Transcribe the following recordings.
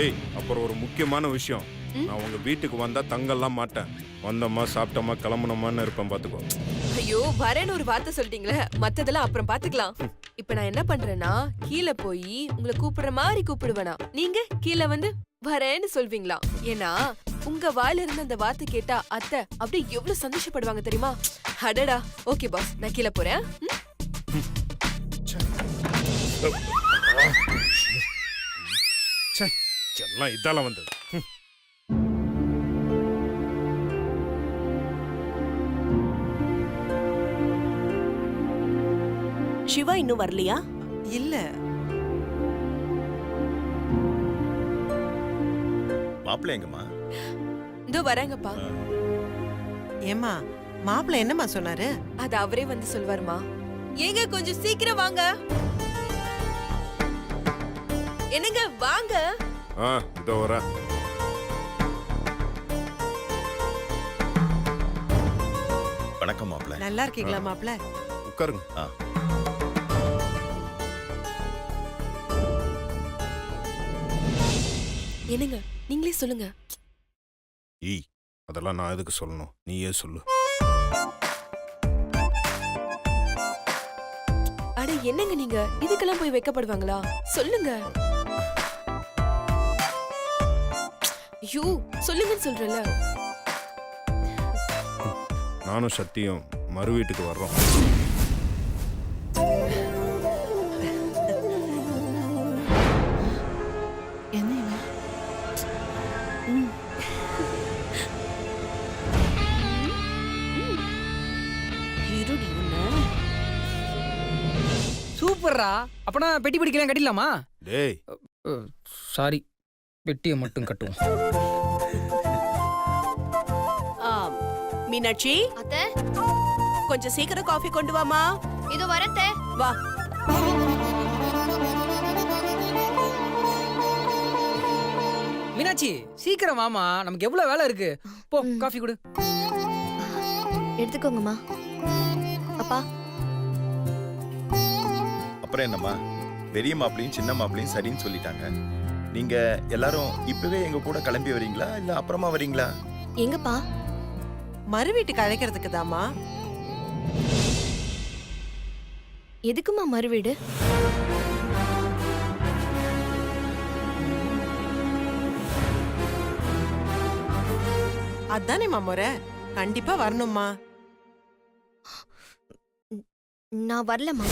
ஏய், அப்புறம் ஒரு முக்கியமான விஷயம். நான் உங்க வீட்டுக்கு வந்தா தங்கலாம் மாட்டேன். வந்தோமா சாப்பிட்டோமா கிளம்பணுமான்னு இருப்பேன், பாத்துக்கோ. ஐயோ, வரேன்னு ஒரு வார்த்தை சொல்லிட்டீங்களே, மத்ததெல்லாம் அப்புறம் பாத்துக்கலாம். இப்ப நான் என்ன பண்றேன்னா, கீழே போய் உங்களை கூப்பிடுற மாதிரி கூப்பிடுவேனா, நீங்க கீழே வந்து வரேன்னு சொல்வீங்களா? ஏன்னா உங்க வாயில இருந்து அந்த வார்த்தை கேட்டா அத்தை அப்படி எவ்வளவு சந்தோஷப்படுவாங்க தெரியுமா? அடடா, ஓகே பாஸ், நான் கீழே போறேன். எல்லாம் இதால வந்தது. சிவா இன்னும் வரலையா? இல்ல. மாப்பிள்ளை எங்கம்மா? இதோ வரேங்கப்பா. ஏமா மாப்பிள்ளை என்னம்மா சொன்னாரு? அது அவரே வந்து சொல்வாருமா. ஏங்க கொஞ்சம் சீக்கிரம் வாங்க. என்னங்க வாங்க. இதோ வரேன். வணக்கம் மாப்பிள்ளை. நல்லா இருக்கீங்களா மாப்பிள்ளை? உட்காருங்க. என்னங்க நீங்களே சொல்லுங்க. ஏய், அதெல்லாம் நான் எதுக்கு சொல்லணும், நீயே சொல்லு. அட என்னங்க நீங்க இதுக்கெல்லாம் போய் வைக்கப்படுவாங்களா? சொல்லுங்க. ஐயோ, சொல்லுங்கன்னு சொல்றல. நானும் சத்தியம் மறு வீட்டுக்கு வர்றோம். சூப்பர்ரா. அப்பனா பெட்டி பிடிக்கலாம் கட்டிடலாமா? டேய், சாரி, பெட்டியை மட்டும் கட்டுவோம். மீனாட்சி, அத்தை கொஞ்சம் சீக்கிரம் காஃபி கொண்டு வாமா. இது வரத்தே. வா. மீனாட்சி சீக்கிரம் வாமா, நமக்கு எவ்வளவு வேலை இருக்கு. போ, காஃபி கொடு. எடுத்துக்கோங்கம்மா. அப்பா, அப்புறம் என்னம்மா, பெரிய மாப்பிளையும் சின்ன மாப்பிளையும் சரின்னு சொல்லிட்டாங்க. நீங்க எல்லாரும் இப்பவே எங்க கூட கிளம்பி வரீங்களா இல்ல அப்புறமா வரீங்களா? எங்கப்பா? மறு வீட்டுக்கு அழைக்கிறதுக்கு தாமா. எதுக்குமா மறு வீடு? அதானேமா முறை. கண்டிப்பா வரணும்மா. நான் வரலம்மா.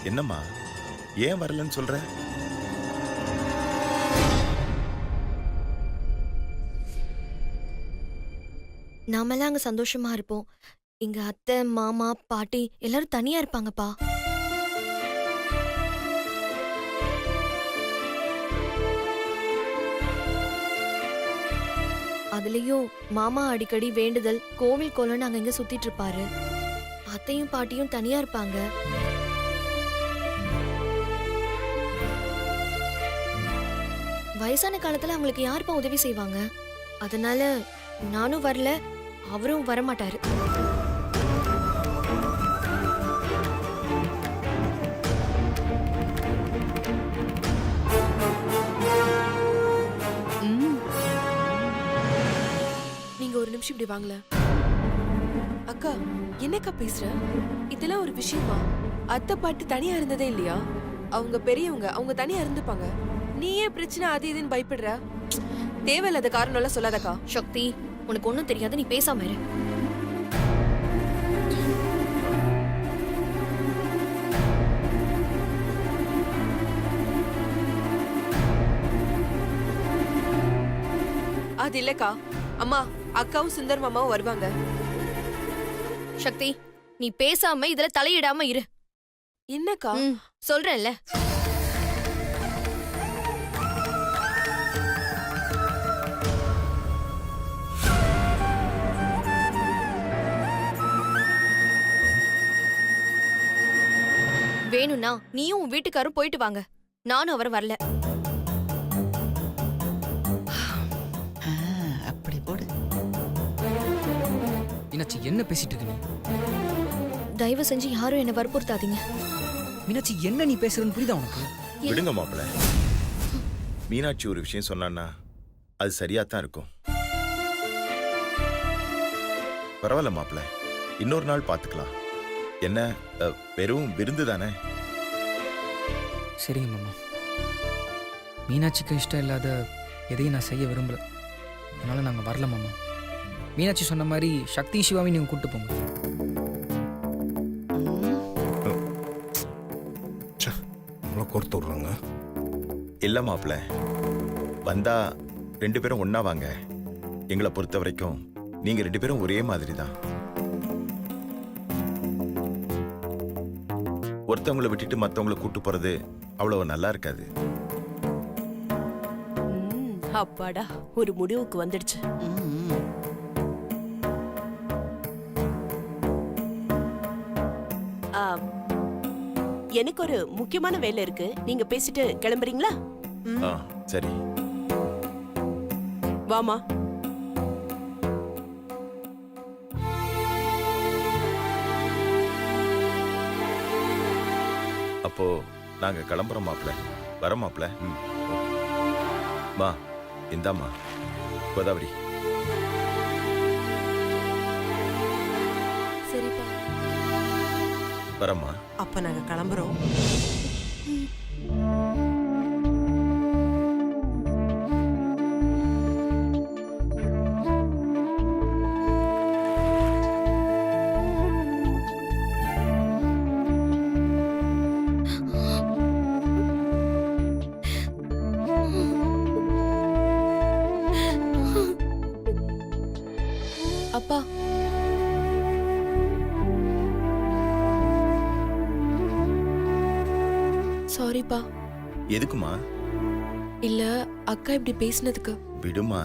என்னம்மா, ஏன் வரலன்னு சொல்ற? நாமெல்லாம் அங்க சந்தோஷமா இருப்போம். இங்க அத்தை மாமா பாட்டி எல்லாரும் தனியா இருப்பாங்கப்பா. அதுலயும் மாமா அடிக்கடி வேண்டுதல் கோவில் கோலன்னு அங்க இங்க சுத்திட்டு இருப்பாரு. அத்தையும் பாட்டியும் தனியா இருப்பாங்க. வயசான காலத்துல அவங்களுக்கு யாருப்பா உதவி செய்வாங்க? அதனால நானும் வரல, அவரும் வரமாட்டாரு. நீங்க ஒரு நிமிஷம் இப்படி வாங்கல. அக்கா என்னக்கா பேசுற? இதெல்லாம் ஒரு விஷயமா? அத்தை பாட்டி தனியா இருந்ததே இல்லையா? அவங்க பெரியவங்க, அவங்க தனியா இருந்துப்பாங்க. நீ ஏன் பிரச்சனை அது இதுன்னு பயப்படுற? தேவையில்லாத காரணம் எல்லாம் சொல்லாதக்கா. சக்தி, உனக்கு ஒண்ணும் தெரியாது, நீ பேசாம இரு. அது இல்லக்கா. அம்மா, அக்காவும் சுந்தர் மாமாவும் வருவாங்க. சக்தி, நீ பேசாம இதுல தலையிடாம இரு. என்னக்கா? சொல்றேன்ல. வேணும்னா நீயும் உன் வீட்டுக்காரும் போயிட்டு வாங்க. நானும் அவர் வரல. அப்படி போடு. மீனாட்சி என்ன பேசிட்டு இருக்க நீ? தயவு செஞ்சு யாரும் என்ன வற்புறுத்தாதீங்க. மீனாட்சி என்ன நீ பேசுறதுன்னு புரியுதா உனக்கு? விடுங்க மாப்பிள. மீனாட்சி ஒரு விஷயம் சொன்னான்னா அது சரியா தான் இருக்கும். பரவாயில்ல மாப்பிள, இன்னொரு நாள் பாத்துக்கலாம். என்ன வெறும் விருந்து தானே. சரிங்க மாமா. மீனாட்சிக்கு இஷ்டம் இல்லாத எதையும் நான் செய்ய விரும்பல. அதனால நாங்க வரல மாமா. மீனாட்சி சொன்ன மாதிரி சக்தி சிவாவையும் நீங்க கூட்டு போங்க. நம்மளை கோர்த்து விடுறாங்க. இல்ல மாப்பிள, வந்தா 2 பேரும் ஒண்ணா வாங்க. எங்களை பொறுத்த வரைக்கும் நீங்க 2 பேரும் ஒரே மாதிரி தான். ஒருத்தவங்களை விட்டுட்டு மத்தவங்களை கூட்டு போறது அவ்வளவு நல்லா இருக்காது. அப்பாடா, ஒரு முடிவுக்கு வந்துடுச்சு. எனக்கு ஒரு முக்கியமான வேலை இருக்கு. நீங்க பேசிட்டு கிளம்புறீங்களா? ஆ, சரி. வாமா. அப்போ நாங்க கிளம்புறோம் மாப்பிள. வர மாப்பிள. மா, இந்தாம்மா கோதாவரி. சரிப்பா. வரம்மா. அப்ப நாங்க கிளம்புறோம். அப்பா, சாரிப்பா. எதுக்குமா? இல்ல, அக்கா இப்படி பேசினதுக்கு. விடுமா,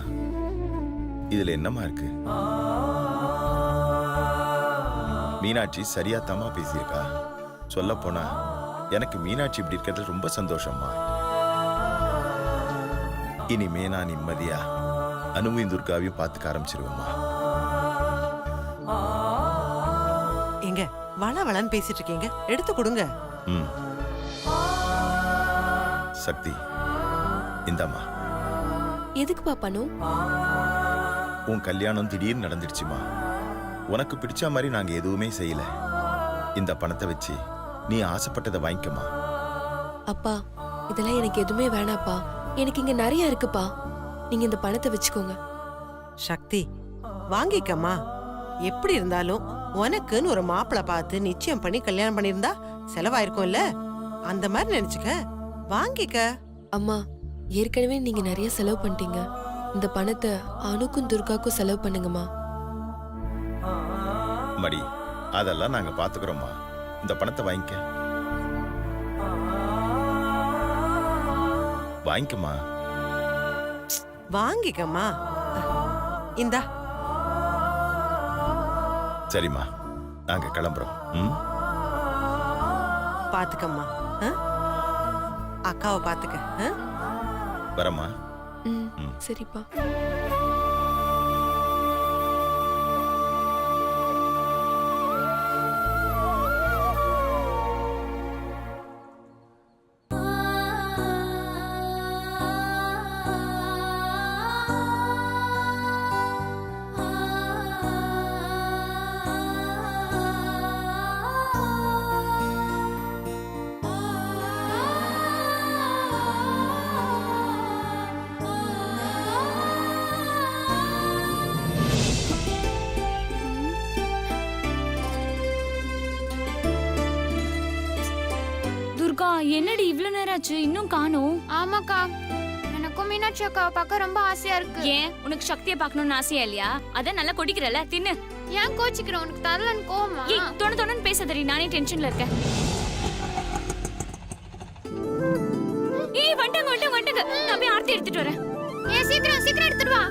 இதுல என்னமா இருக்கு? மீனாட்சி சரியா தாமா பேசியிருக்கா. சொல்ல போனா எனக்கு மீனாட்சி இப்படி இருக்கிறது ரொம்ப சந்தோஷமா. இனிமே நான் நிம்மதியா அனுவையும் துர்காவையும் பார்த்துக்க ஆரம்பிச்சிருவேம்மா. எங்க வள வளன்னு பேசிட்டு இருக்கீங்க, எடுத்து கொடுங்க. ம். சக்தி, இந்தாம்மா. எதுக்குப்பா பணம்? உன் கல்யாணம் திடீர்னு நடந்துடுச்சுமா. உனக்கு பிடிச்ச மாதிரி நாங்க எதுவுமே செய்யல. இந்த பணத்தை வச்சு நீ ஆசைப்பட்டதை வாங்கிக்கமா. அப்பா, இதெல்லாம் எனக்கு எதுவுமே வேணாப்பா. எனக்கு இங்க நிறைய இருக்குப்பா. நீங்க இந்த பணத்தை வச்சுக்கோங்க. சக்தி, வாங்கிக்கம்மா. எப்படி இருந்தாலும் உனக்குன்னு ஒரு மாப்பிளை பார்த்து நிச்சயம் பண்ணி கல்யாணம் பண்ணியிருந்தா செலவாயிருக்கும்ல. அந்த மாதிரி நினைச்சுக்க, வாங்கிக்க. அம்மா, ஏற்கனவே நீங்க நிறைய செலவு பண்ணிட்டீங்க. இந்த பணத்தை அனுக்கும் துர்காக்கும் செலவு பண்ணுங்கம்மா. மடி, அதெல்லாம் நாங்க பாத்துக்கிறோம்மா. இந்த பணத்தை வாங்கிக்க. வாங்கிக்கமா. வாங்கிக்கம்மா. இந்தா. சரிம்மா, நாங்க கிளம்புறோம். ம். பாத்துக்கம்மா. அக்காவை பாத்துக்க. வரம்மா. ம், சரிப்பா. அக்கா என்னடி இவ்ளோ நேரம் ஆச்சு இன்னும் காணோம்? ஆமாக்கா, எனக்கும் மீனாட்சி அக்காவை பார்க்க ரொம்ப ஆசையா இருக்கு. ஏன் உனக்கு சக்தியை பார்க்கணும்னு ஆசையா இல்லையா? அதான் நல்லா கொடிக்கிறல தின்னு. ஏன் கோச்சிக்கிற? உனக்கு தரலன்னு கோவமா? ஏய் தொண பேசாதடி, நானே டென்ஷன்ல இருக்கேன். ஏய் வந்துட்டாங்க. நான் போய் ஆர்த்தி எடுத்துட்டு வரேன். ஏய் சீக்கிரம் எடுத்துட்டு வா.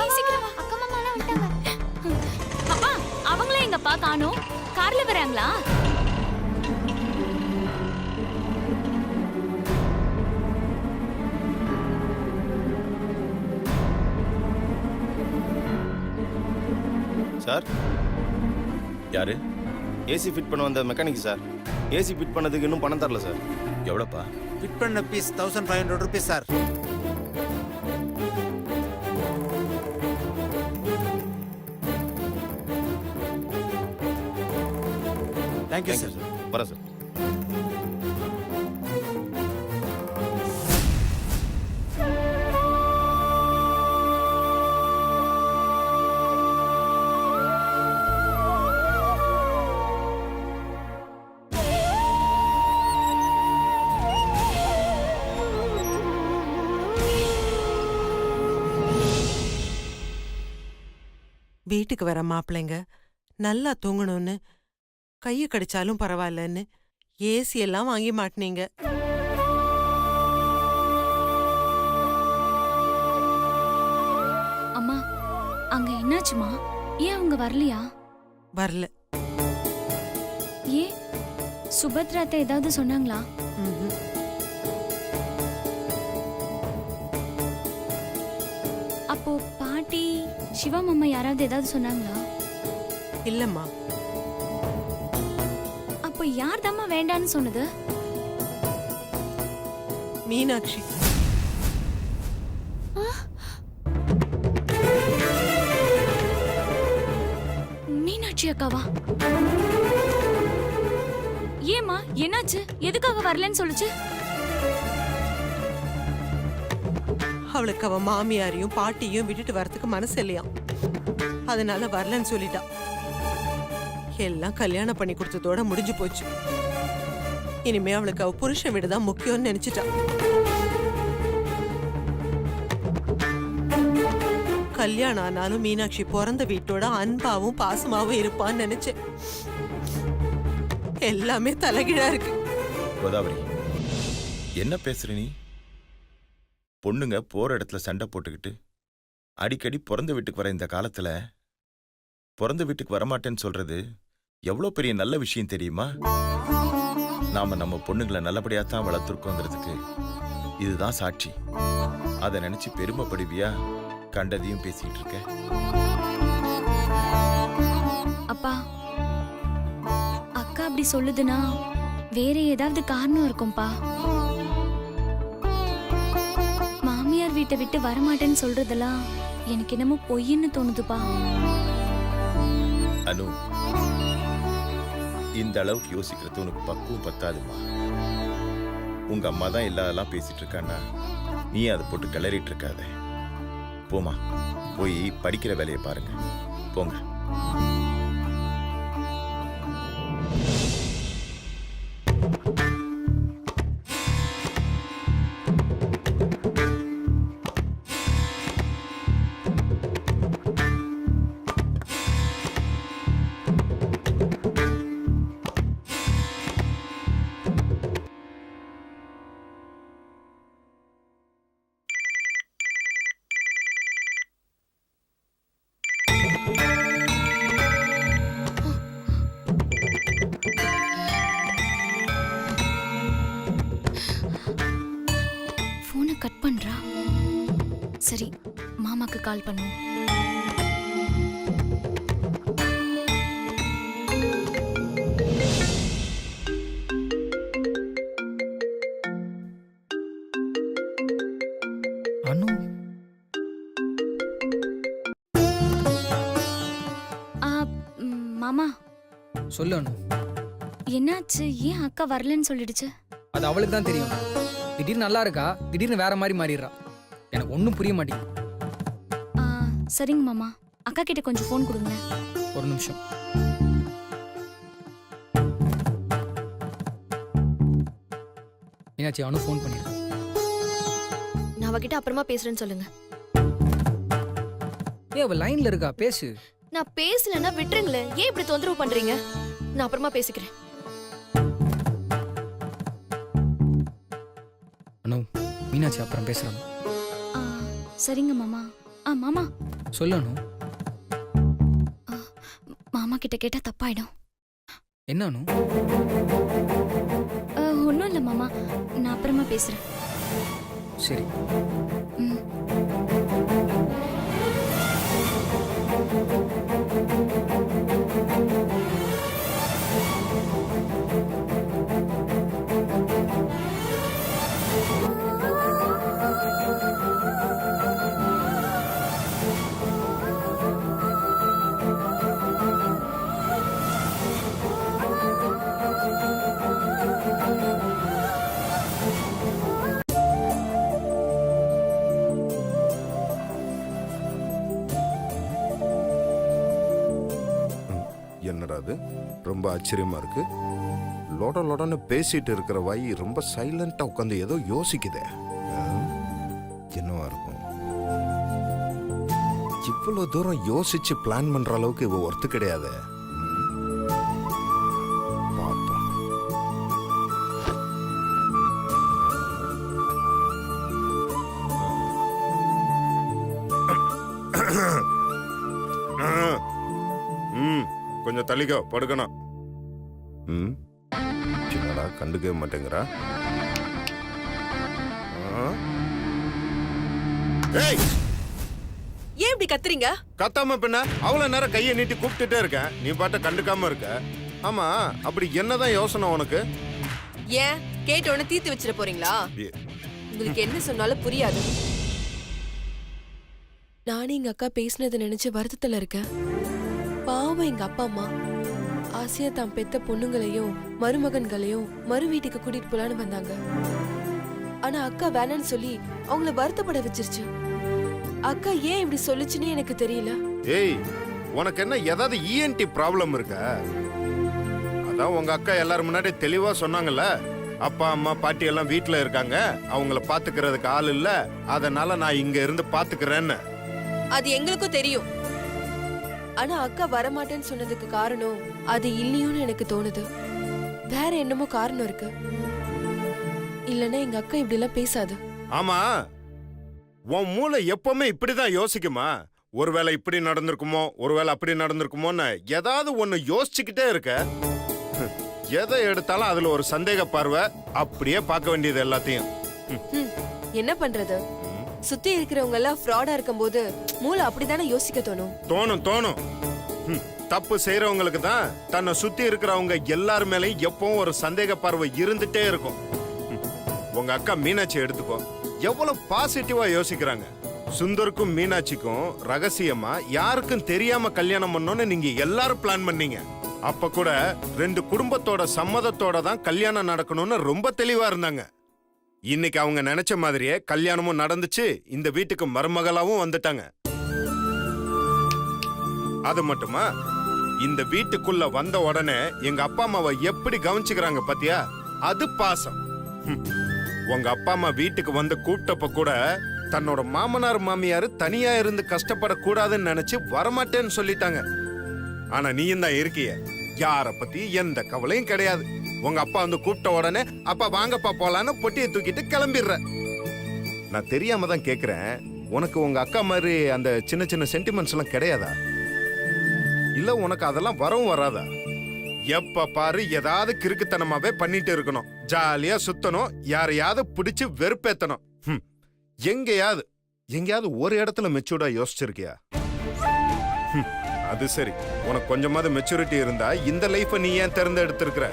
ஏய் சீக்கிரம் வா. அக்கா மாமா எல்லாம் வந்துட்டாங்க. அப்பா அவங்களே எங்கப்பா காணோம்? கார்ல வராங்களா? சார், யாரு? ஏசி ஃபிட் பண்ண வந்த மெக்கானிக் சார். ஏசி ஃபிட் பண்ணதுக்கு இன்னும் பணம் தரல சார். எவ்வளோப்பா? ஃபிட் பண்ண fees 1500 rupees sir. Thank you sir. வரேன் சார். வீட்டுக்கு வர மாப்பிள்ளைங்க நல்லா தூங்கணும்னு கையை கடிச்சாலும் பரவாயில்லன்னு ஏசி எல்லாம் வாங்கி மாட்டினீங்க. அம்மா அங்க என்னாச்சுமா? ஏன் அவங்க வரலையா? வரல. ஏன் சுபத்ரா அத்தை ஏதாவது சொன்னாங்களா? ம்ஹும். அப்போ பாட்டி சிவா மாமா யாராவது ஏதாவது சொன்னாங்களா? இல்லம்மா. அப்போ யார்தாம்மா வேண்டான்னு சொன்னது? மீனாட்சி. மீனாட்சி அக்காவா? ஏமா என்னாச்சு? எதுக்காக வரலன்னு சொல்லுச்சு? அவளுக்கு அவ மாமியாரையும் பாட்டியும் விட்டுட்டு வரதுக்கு மனசு இல்லையாம். அதனால வரலன்னு சொல்லிட்டா. எல்லாம் கல்யாணம் பண்ணி கொடுத்ததோட முடிஞ்சு போச்சு. இனிமே அவளுக்கு அவ புருஷன் வீடுதான் முக்கியம்னு நினைச்சிட்டா. கல்யாணம் ஆனாலும் மீனாட்சி பிறந்த வீட்டோட அன்பாவும் பாசமாவும் இருப்பான்னு நினைச்சேன். எல்லாமே தலைகீழா இருக்கு. கோதாவரி, என்ன பேசுற நீ? பொண்ணுங்க போற இடத்துல சண்டை போட்டுக்கிட்டு அடிக்கடி பிறந்த வீட்டுக்கு வர இந்த காலத்துல பிறந்த வீட்டுக்கு வரமாட்டேன்னு சொல்றது எவ்வளோ பெரிய நல்ல விஷயம் தெரியுமா? நாம நம்ம பொண்ணுங்களை நல்லபடியா தான் வளர்த்துருக்கோங்கிறதுக்கு இதுதான் சாட்சி. அதை நினைச்சு பெருமைப்படுவியா? கண்டதையும் பேசிட்டு இருக்க. அப்பா அக்கா அப்படி சொல்லுதுன்னா வேற ஏதாவது காரணம் இருக்கும்பா. மாமியார் வீட்டை விட்டு வரமாட்டேன்னு சொல்றதெல்லாம் எனக்கு என்னமோ பொய்ன்னு தோணுதுப்பா. அனு, இந்த அளவுக்கு யோசிக்கிறது உனக்கு பக்குவம் பத்தாதுமா. உங்க அம்மா தான் இல்லாதெல்லாம் பேசிட்டு இருக்கான்னா நீ அதை போட்டு கிளறிட்டு இருக்காத. போமா, போய் படிக்கிற வேலையை பாருங்க. போங்க. போனை கட் பண்றா. சரி மாமாக்கு கால் பண்ணுவோம். அனு மாமா சொல்லு அனு. என்னாச்சு? ஏன் அக்கா வரலன்னு சொல்லிடுச்சு? அது அவளுக்கு தான் தெரியும். திடீர்னு நல்லா இருக்கா, திடீர்னு வேற மாதிரி மாறிடுறா. எனக்கு ஒன்றும் புரிய மாட்டேங்குது. சரிங்க மாமா, அக்கா கிட்ட கொஞ்சம் ஃபோன் கொடுங்க. ஒரு நிமிஷம். மீனாட்சி அவனும் ஃபோன் பண்ணியிருக்கான். நான் அவகிட்ட அப்புறமா பேசுறேன்னு சொல்லுங்க. ஏய் அவள் லைனில் இருக்கா, பேசு. நான் பேசலன்னா விட்டுருங்களேன். ஏன் இப்படி தொந்தரவு பண்றீங்க? நான் அப்புறமா பேசிக்கிறேன். அனு, மீனாட்சி அப்புறம் பேசுகிறாங்க. ஆ, சரிங்க மாமா. மாமா சொல்லு அனு. மாமா கிட்ட கேட்டா தப்பாயிடும். என்ன அனு? ஒன்றும் இல்லை மாமா, நான் அப்புறமா பேசுறேன். சரி. ம். என்னடா அது ரொம்ப ஆச்சரியமா இருக்கு. லொட லொடன்னு பேசிட்டு இருக்கிற வாய் ரொம்ப சைலண்டா உட்காந்து ஏதோ யோசிக்குதே. என்னவா இருக்கும்? இவ்வளவு தூரம் யோசிச்சு பிளான் பண்ற அளவுக்கு இவ ஒர்த்து கிடையாது. பாப்போம். கொஞ்சம் தள்ளிக்கோ, படுக்கணும். சின்னடா கண்டுக்கவே மாட்டேங்கிறா. ஏய், ஏன் இப்படி கத்துறீங்க? கத்தாம பின்ன அவ்வளவு நேரம் கையை நீட்டி கூப்பிட்டுட்டே இருக்கேன், நீ பாட்ட கண்டுக்காம இருக்க. ஆமா, அப்படி என்னதான் யோசனை உனக்கு? ஏன் கேட்ட உடனே தீர்த்து வச்சிட போறீங்களா? உங்களுக்கு என்ன சொன்னாலும் புரியாது. நானே எங்க அக்கா பேசினதை நினைச்சு வருத்தத்துல இருக்கேன். பாவம் எங்க அப்பா அம்மா ஆசையா தான் பெத்த பொண்ணுங்களையும் மருமகன்களையும் மறு வீட்டுக்கு கூட்டிட்டு போலான்னு வந்தாங்க. ஆனா அக்கா வேணான்னு சொல்லி அவங்கள வருத்தப்பட வச்சிருச்சு. அக்கா ஏன் இப்படி சொல்லுச்சுன்னு எனக்கு தெரியல. ஏய், உனக்கு என்ன ஏதாவது இஎன்டி ப்ராப்ளம் இருக்கா? அதான் உங்க அக்கா எல்லாரும் முன்னாடி தெளிவா சொன்னாங்கல்ல, அப்பா அம்மா பாட்டி எல்லாம் வீட்டுல இருக்காங்க, அவங்கள பாத்துக்கிறதுக்கு ஆள் இல்ல, அதனால நான் இங்க இருந்து பாத்துக்கிறேன்னு. அது எங்களுக்கும் தெரியும். ஆனா அக்கா வரமாட்டேன்னு சொன்னதுக்கு காரணம் அது இல்லையோன்னு எனக்கு தோணுது. வேற என்னமோ காரணம் இருக்கு. இல்லன்னா எங்க அக்கா இப்படி எல்லாம் பேசாது. ஆமா, உன் மூளை எப்பவுமே இப்படிதான் யோசிக்குமா? ஒருவேளை இப்படி நடந்திருக்குமோ, ஒருவேளை அப்படி நடந்திருக்குமோன்னு ஏதாவது ஒண்ணு யோசிச்சுக்கிட்டே இருக்க. எதை எடுத்தாலும் அதுல ஒரு சந்தேக பார்வை, அப்படியே பார்க்க வேண்டியது எல்லாத்தையும். என்ன பண்றது? சுத்தி இருக்கிறவங்க எல்லாம் ஃப்ராடா இருக்கும்போது மூளை அப்படிதானே யோசிக்க தோணும். தோணும் தோணும். தப்பு செய்யறவங்களுக்கு தான் தன்னை சுத்தி இருக்கிறவங்க எல்லார் மேலயும் எப்பவும் ஒரு சந்தேக பார்வை இருந்துட்டே இருக்கும். உங்க அக்கா மீனாட்சி எடுத்துக்கோ, எவ்வளவு பாசிட்டிவா யோசிக்கிறாங்க. சுந்தருக்கும் மீனாட்சிக்கும் ரகசியமா யாருக்கும் தெரியாம கல்யாணம் பண்ணணும்னு நீங்க எல்லாரும் பிளான் பண்ணீங்க. அப்ப கூட 2 குடும்பத்தோட சம்மதத்தோட தான் கல்யாணம் நடக்கணும்னு ரொம்ப தெளிவா இருந்தாங்க. இன்னைக்கு அவங்க நினைச்ச மாதிரியே கல்யாணமும் நடந்துச்சு, இந்த வீட்டுக்கு மருமகளாவும் வந்துட்டாங்க. அது மட்டுமா, இந்த வீட்டுக்குள்ள வந்த உடனே எங்க அப்பா அம்மாவை எப்படி கவனிச்சுக்கிறாங்க பாத்தியா? அது பாசம். உங்க அப்பா அம்மா வீட்டுக்கு வந்து கூப்பிட்டப்ப கூட தன்னோட மாமனார் மாமியாரு தனியா இருந்து கஷ்டப்படக்கூடாதுன்னு நினைச்சு வரமாட்டேன்னு சொல்லிட்டாங்க. ஆனா நீயும் தான் இருக்கிய, யார பத்தி எந்த கவலையும் கிடையாது. உங்க அப்பா வந்து கூப்பிட்ட உடனே அப்பா வாங்கப்பா போலான்னு பொட்டியை தூக்கிட்டு கிளம்பிடுற. நான் தெரியாம தான் கேக்குறேன், உனக்கு உங்க அக்கா மாதிரி அந்த சின்ன சின்ன சென்டிமெண்ட்ஸ் எல்லாம் கிடையாதா? இல்ல உனக்கு அதெல்லாம் வரவும் வராதா? எப்ப பாரு ஏதாவது கிறுக்குத்தனமாவே பண்ணிட்டு இருக்கணும், ஜாலியா சுத்தணும், யாரையாவது பிடிச்சு வெறுப்பேத்தணும். எங்கேயாவது ஒரு இடத்துல மெச்சூர்டா யோசிச்சிருக்கியா? அது சரி, உனக்கு கொஞ்சமாவது மெச்சூரிட்டி இருந்தா இந்த லைஃப நீ ஏன் தேர்ந்தெடுத்திருக்கிற?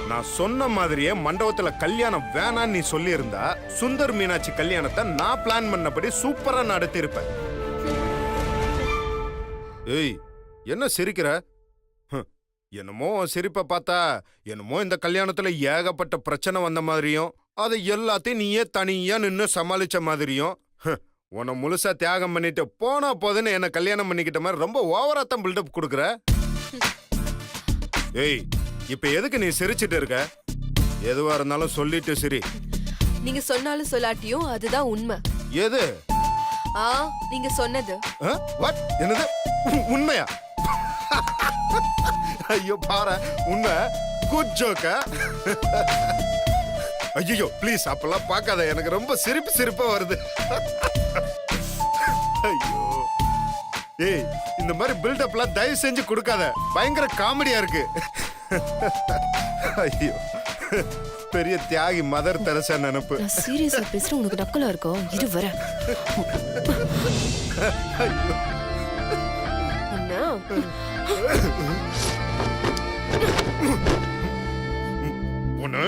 நான் சொன்ன மாதிரியே மண்டபத்துல கல்யாணம் வேணான்னு நீ சொல்லி இருந்தா சுந்தர் மீனாட்சி கல்யாணத்தை நான் பிளான் பண்ணபடி சூப்பரா நடத்தி இருப்பேன். ஏய், என்ன சிரிக்கிற? என்னமோ சிரிப்ப பார்த்தா என்னமோ இந்த கல்யாணத்துல ஏகப்பட்ட பிரச்சனை வந்த மாதிரியும் அதை எல்லாத்தையும் நீயே தனியா நின்னு சமாளிச்ச மாதிரியும். உன்னை முழுசா தியாகம் பண்ணிட்டு போனா போதுன்னு என்ன கல்யாணம் பண்ணிக்கிட்ட மாதிரி ரொம்ப ஓவராத்தான் பில்டப் கொடுக்குற. ஏய், இப்ப எதுக்கு நீ சிரிச்சிட்டு இருக்க? எதுவா இருந்தாலும் சொல்லிட்டு சரி. நீங்க சொன்னாலும் சொல்லாட்டியும் அதுதான் உண்மை. எது? நீங்க சொன்னது. வாட்? என்னது? உண்மையா? ஐயோ பாரு, உண்மை. குட் ஜோக்க. ஐயோ ப்ளீஸ் அப்பெல்லாம் பார்க்காத, எனக்கு ரொம்ப சிரிப்பா வருது. ஐயோ ஏய், இந்த மாதிரி பில்டப்லாம் தயவு செஞ்சு கொடுக்காத, பயங்கர காமெடியா இருக்கு. ஐயோ, பெரிய தியாகி மதர் தெரசா நினைப்பு. நான் சீரியஸா பேசுறேன், உனக்கு நக்கலா இருக்கும். இரு வர. ஒண்ணு